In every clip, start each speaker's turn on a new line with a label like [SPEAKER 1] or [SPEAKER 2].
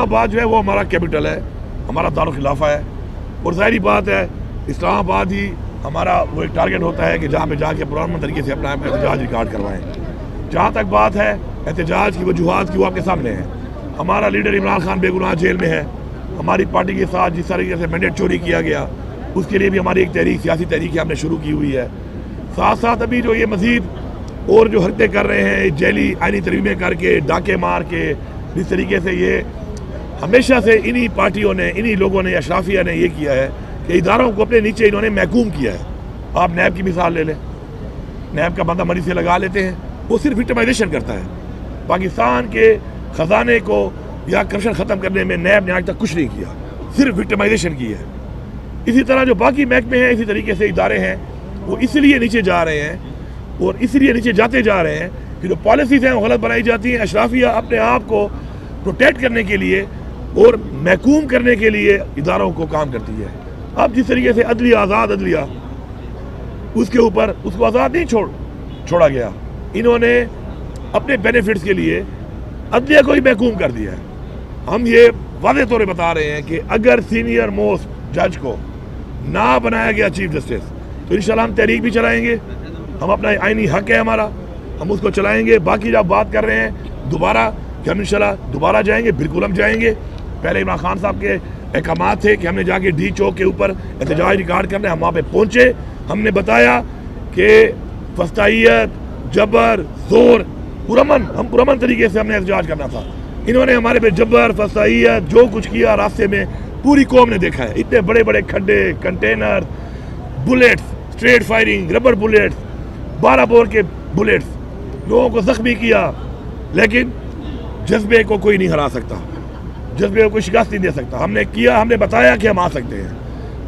[SPEAKER 1] اسلام آباد جو ہے وہ ہمارا کیپٹل ہے، ہمارا دارالخلافہ ہے، اور ظاہری بات ہے اسلام آباد ہی ہمارا وہ ایک ٹارگٹ ہوتا ہے کہ جہاں پہ جا کے پرامن طریقے سے اپنا احتجاج ریکارڈ کروائیں۔ جہاں تک بات ہے احتجاج کی وجوہات کی، وہ آپ کے سامنے ہے۔ ہمارا لیڈر عمران خان بے گناہ جیل میں ہے، ہماری پارٹی کے ساتھ جس طریقے سے مینڈیٹ چوری کیا گیا اس کے لیے بھی ہماری ایک تحریک، سیاسی تحریک ہم نے شروع کی ہوئی ہے۔ ساتھ ساتھ ابھی جو یہ مزید اور جو حرکتیں کر رہے ہیں جیلی آئینی ترمیمیں کر کے، ڈاکے مار کے، جس طریقے سے یہ ہمیشہ سے انہی پارٹیوں نے، انہی لوگوں نے، اشرافیہ نے یہ کیا ہے کہ اداروں کو اپنے نیچے انہوں نے محکوم کیا ہے۔ آپ نیب کی مثال لے لیں، نیب کا بندہ مریض سے لگا لیتے ہیں، وہ صرف وکٹمائزیشن کرتا ہے۔ پاکستان کے خزانے کو یا کرپشن ختم کرنے میں نیب نے آج تک کچھ نہیں کیا، صرف وکٹمائزیشن کی ہے۔ اسی طرح جو باقی محکمے ہیں، اسی طریقے سے ادارے ہیں، وہ اس لیے نیچے جا رہے ہیں اور اس لیے نیچے جاتے جا رہے ہیں کہ جو پالیسیز ہیں وہ غلط بنائی جاتی ہیں۔ اشرافیہ اپنے آپ کو پروٹیکٹ کرنے کے لیے اور محکوم کرنے کے لیے اداروں کو کام کرتی ہے۔ اب جس طریقے سے عدلیہ، آزاد عدلیہ، اس کے اوپر اس کو آزاد نہیں چھوڑا گیا، انہوں نے اپنے بینیفٹس کے لیے عدلیہ کو ہی محکوم کر دیا ہے۔ ہم یہ واضح طور پہ بتا رہے ہیں کہ اگر سینئر موسٹ جج کو نہ بنایا گیا چیف جسٹس تو انشاءاللہ ہم تحریک بھی چلائیں گے، ہم اپنا آئینی حق ہے ہمارا، ہم اس کو چلائیں گے۔ باقی جب بات کر رہے ہیں دوبارہ کہ ہم انشاءاللہ دوبارہ جائیں گے، بالکل ہم جائیں گے۔ پہلے عمران خان صاحب کے احکامات تھے کہ ہم نے جا کے ڈی چوک کے اوپر احتجاج ریکارڈ کرنا ہے، ہم وہاں پہ پہنچے، ہم نے بتایا کہ فسطائیت، جبر، زور، ہم پرامن طریقے سے ہم نے احتجاج کرنا تھا۔ انہوں نے ہمارے پہ جبر، فسطائیت، جو کچھ کیا راستے میں پوری قوم نے دیکھا ہے۔ اتنے بڑے بڑے کھڈے، container, bullets, street firing, rubber bullets, 12 bore کے بلیٹس، لوگوں کو زخمی کیا، لیکن جذبے کو کوئی نہیں ہرا سکتا، جذبے کو کوئی شکست نہیں دے سکتا۔ ہم نے کیا، ہم نے بتایا کہ ہم آ سکتے ہیں،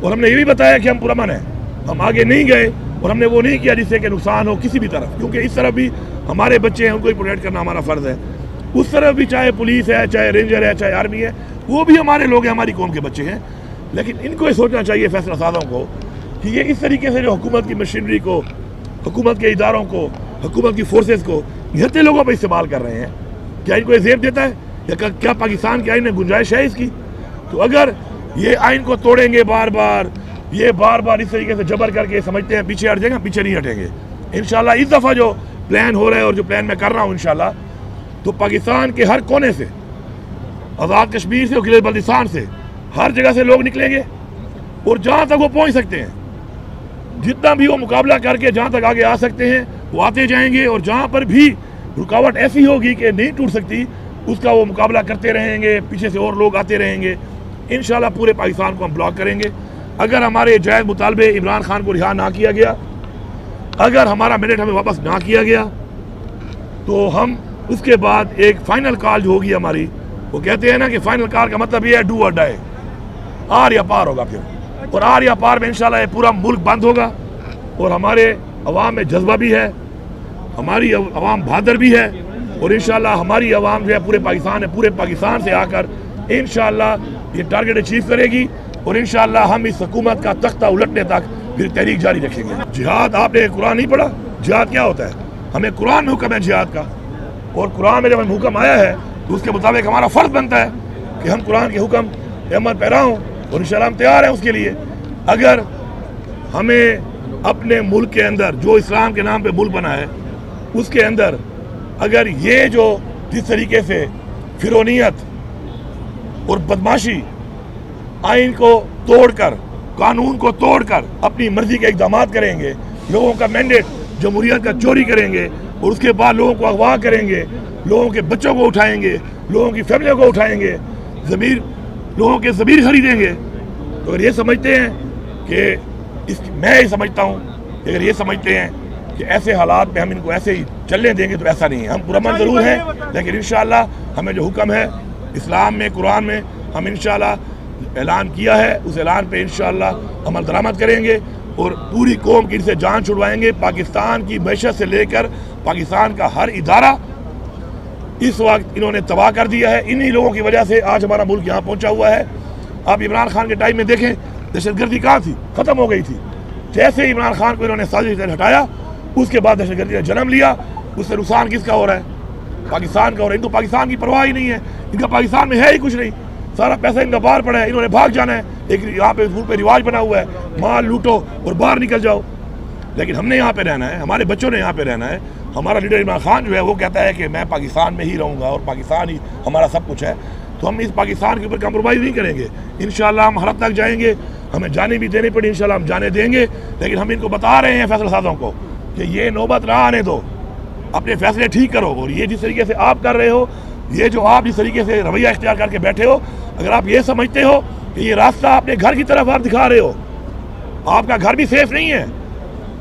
[SPEAKER 1] اور ہم نے یہ بھی بتایا کہ ہم پرامن ہیں۔ ہم آگے نہیں گئے اور ہم نے وہ نہیں کیا جس سے کہ نقصان ہو کسی بھی طرف، کیونکہ اس طرف بھی ہمارے بچے ہیں، ان کو ہی پروٹیکٹ کرنا ہمارا فرض ہے۔ اس طرف بھی چاہے پولیس ہے، چاہے رینجر ہے، چاہے آرمی ہے، وہ بھی ہمارے لوگ ہیں، ہماری قوم کے بچے ہیں۔ لیکن ان کو یہ سوچنا چاہیے فیصلہ سازوں کو کہ یہ اس طریقے سے جو حکومت کی مشینری کو، حکومت کے اداروں کو، حکومت کی فورسز کو گھرتے لوگوں پہ استعمال کر رہے ہیں، کیا ان کو یہ زیب دیتا ہے؟ یا کیا پاکستان کے آئین میں گنجائش ہے اس کی؟ تو اگر یہ آئین کو توڑیں گے بار بار اس طریقے سے جبر کر کے سمجھتے ہیں پیچھے ہٹ جائیں گے، پیچھے نہیں ہٹیں گے انشاءاللہ۔ اس دفعہ جو پلان ہو رہا ہے اور جو پلان میں کر رہا ہوں انشاءاللہ، تو پاکستان کے ہر کونے سے، آزاد کشمیر سے اور گلگت بلتستان سے، ہر جگہ سے لوگ نکلیں گے، اور جہاں تک وہ پہنچ سکتے ہیں، جتنا بھی وہ مقابلہ کر کے جہاں تک آگے آ سکتے ہیں وہ آتے جائیں گے، اور جہاں پر بھی رکاوٹ ایسی ہوگی کہ نہیں ٹوٹ سکتی اس کا وہ مقابلہ کرتے رہیں گے، پیچھے سے اور لوگ آتے رہیں گے۔ انشاءاللہ پورے پاکستان کو ہم بلاک کریں گے۔ اگر ہمارے جائز مطالبے عمران خان کو رہا نہ کیا گیا، اگر ہمارا مینڈیٹ ہمیں واپس نہ کیا گیا، تو ہم اس کے بعد ایک فائنل کال جو ہوگی ہماری، وہ کہتے ہیں نا کہ فائنل کال کا مطلب یہ ہے ڈو اور ڈائی، آر یا پار ہوگا پھر، اور آر یا پار میں انشاءاللہ یہ پورا ملک بند ہوگا، اور ہمارے عوام میں جذبہ بھی ہے، ہماری عوام بہادر بھی ہے، اور انشاءاللہ ہماری عوام جو ہے پورے پاکستان سے آ کر انشاءاللہ یہ ٹارگٹ اچیو کرے گی، اور انشاءاللہ ہم اس حکومت کا تختہ الٹنے تک پھر تحریک جاری رکھیں گے۔ جہاد، آپ نے قرآن نہیں پڑھا؟ جہاد کیا ہوتا ہے؟ ہمیں قرآن میں حکم ہے جہاد کا، اور قرآن میں جب ہمیں حکم آیا ہے تو اس کے مطابق ہمارا فرض بنتا ہے کہ ہم قرآن کے حکم کے عمل پیرا ہوں، اور انشاءاللہ ہم تیار ہیں اس کے لیے۔ اگر ہمیں اپنے ملک کے اندر جو اسلام کے نام پہ ملک بنا ہے، اس کے اندر اگر یہ جو جس طریقے سے فرونیت اور بدماشی، آئین کو توڑ کر، قانون کو توڑ کر اپنی مرضی کے اقدامات کریں گے، لوگوں کا مینڈیٹ جمہوریت کا چوری کریں گے، اور اس کے بعد لوگوں کو اغوا کریں گے، لوگوں کے بچوں کو اٹھائیں گے، لوگوں کی فیملیوں کو اٹھائیں گے، لوگوں کے ضمیر خریدیں گے، تو اگر یہ سمجھتے ہیں کہ میں یہ سمجھتا ہوں کہ اگر یہ سمجھتے ہیں کہ ایسے حالات میں ہم ان کو ایسے ہی چلنے دیں گے تو ایسا نہیں ہے۔ ہم پرامن ضرور ہیں، لیکن انشاءاللہ ہمیں جو حکم ہے اسلام میں، قرآن میں، ہم انشاءاللہ اعلان کیا ہے، اس اعلان پہ انشاءاللہ عمل درآمد کریں گے، اور پوری قوم کی ان سے جان چھڑوائیں گے۔ پاکستان کی معیشت سے لے کر پاکستان کا ہر ادارہ اس وقت انہوں نے تباہ کر دیا ہے، انہی لوگوں کی وجہ سے آج ہمارا ملک یہاں پہنچا ہوا ہے۔ آپ عمران خان کے ٹائم میں دیکھیں دہشت گردی کہاں تھی، ختم ہو گئی تھی۔ جیسے عمران خان کو انہوں نے سازش سے ہٹایا، اس کے بعد دہشت گردی نے جنم لیا۔ اس سے نقصان کس کا ہو رہا ہے؟ پاکستان کا ہو رہا ہے۔ ان کو پاکستان کی پرواہ ہی نہیں ہے، ان کا پاکستان میں ہے ہی کچھ نہیں۔ سارا پیسہ ان کا باہر پڑا ہے، انہوں نے بھاگ جانا ہے، ایک یہاں پہ اسکول پہ رواج بنا ہوا ہے مال لوٹو اور باہر نکل جاؤ، لیکن ہم نے یہاں پہ رہنا ہے، ہمارے بچوں نے یہاں پہ رہنا ہے. ہمارا لیڈر عمران خان جو ہے وہ کہتا ہے کہ میں پاکستان میں ہی رہوں گا اور پاکستان ہی ہمارا سب کچھ ہے، تو ہم اس پاکستان کے اوپر کمپرومائز نہیں کریں گے. انشاءاللہ ہم ہر حد تک جائیں گے، ہمیں جانے بھی دینی پڑی انشاءاللہ ہم جانے دیں گے، لیکن ہم ان کو بتا رہے ہیں فیصلہ سازوں کو کہ یہ نوبت نہ آنے دو، اپنے فیصلے ٹھیک کرو. اور یہ جس طریقے سے آپ کر رہے ہو، یہ جو آپ جس طریقے سے رویہ اختیار کر کے بیٹھے ہو، اگر آپ یہ سمجھتے ہو کہ یہ راستہ اپنے گھر کی طرف آپ دکھا رہے ہو، آپ کا گھر بھی سیف نہیں ہے.